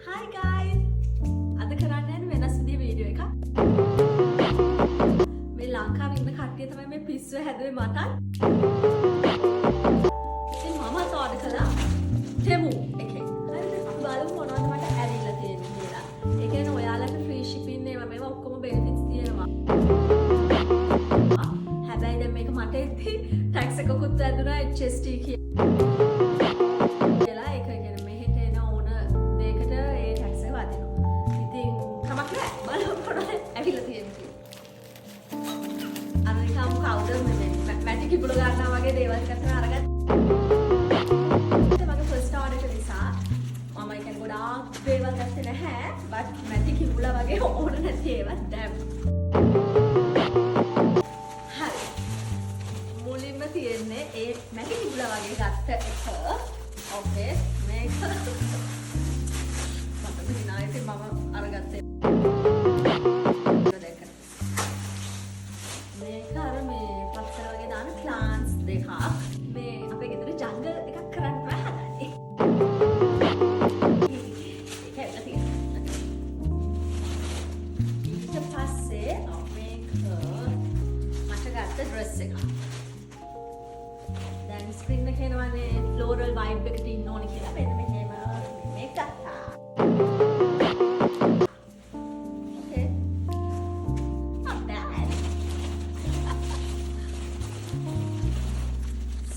Hi guys! අද කරන්න යන වෙනස් විදිහේ වීඩියෝ එකක්. මේ ලංකාවේ ඉන්න කට්ටිය තමයි මේ පිස්සුව හැදුවේ මටත්. ඉතින් මමත් ඕඩර් කළා Temu එකෙන්. හරිද? අපි බලමු මොනවද මට ඇවිල්ලා තියෙන්නේ කියලා. ඒ කියන්නේ ඔයාලට free shipping මේවා ඔක්කොම benefits තියෙනවා. හැබැයි දැන් මේක මට එද්දි tax එකකුත් වැදුනා HST කියලා. ඒක කියන්නේ මෙහෙට එන ඕන දෙයකට ඒ tax එක වදිනවා. ඉතින් කමක් නැහැ. බලමු මොනවද ඇවිල්ලා තියෙන්නේ. අර නිකම් කවුද මේ මැටි කිඹුල ගන්නවා වගේ දේවල් එකක් අරගත්තා. මගේ first order එක නිසා මම කියන්නේ ගොඩාක් දේවල් ගත්තේ නැහැ. but මැටි කිඹුල වගේ ඕන නැති ඒවා දැම්මා. තියෙන්නේ ඒ මැටි කිඹුල වගේ ගත්ත එක. ඕකේ මේක මට හිනායිති මම අරගත්තේ. මේක අර මේ පත්තර වගේ දාන ප්ලාන්ට්ස් දෙකක්. මේ අපේ ගෙදර ජංගල් එකක් කරන්න හදන්නේ. ඒක ඇවිල්ලා තියෙනවා. ඊට පස්සේ මේක මට ගත්ත ඩ්‍රෙස් එකක්. ස්ප්‍රින්ග් එක එනවානේ ෆ්ලෝරල් වයිබ් එකට ඉන්න ඕනේ කියලා මෙන්න මෙහෙම මේක ගත්තා. Okay. Not bad.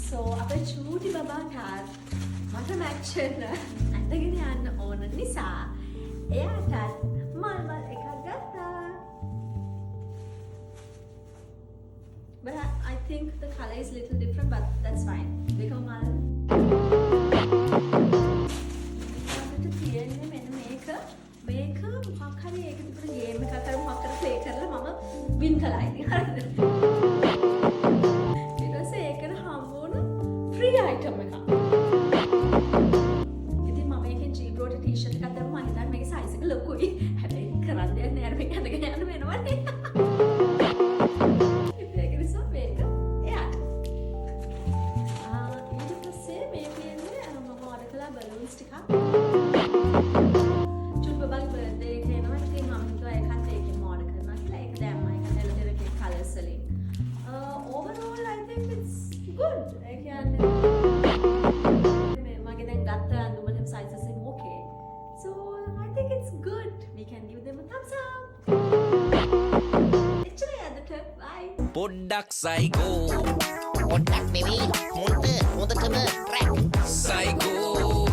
So අපේ චූටි බබාට මට මැච් වෙන ඇඳගෙන යන්න ඕන නිසා එයාටත් මල් එකක් ගත්තා. But I think the color is a little different, but that's fine. Become mal. අපිට තියෙන්නේ මෙන්න මේක මොකක් හරි ඒක විතර ගේම් එකක් කරමු මොකක් කර ප්ලේ කරලා මම වින් කළා ඉතින් හරිද? ඊට පස්සේ ඒකට හම්බ වුණ ෆ්‍රී අයිටම් එකක්. ඉතින් මම ඒකෙන් G-Bro ටී-ෂර්ට් එකක් දැම්මා මම හිතන්නේ මේකේ සයිස් එක ලොකුයි. හැබැයි කරන්න දෙයක් නෑ අර මේක අඳගෙන යන්න වෙනවනේ. චුට් බබාගේ බර්ත්ඩේ එක එනවා. ඉතින් මම හිතුවා ඒකත් ඒකෙන් ඕඩර් කරනවා කියලා. ඒක දැම්මා. ඒක දෙල දෙලකේ කලර්ස් වලින්. Overall I think it's good. ඒ කියන්නේ මගේ දැන් ගත්ත අඳුම වල sizes is okay. So I think it's good. We can give them a thumbs up. එච්චරයි අදට. Bye. පොඩ්ඩක් සයිකෝ පොඩ්ඩක් නෙවෙයි හොඳටම රැක් සයිකෝ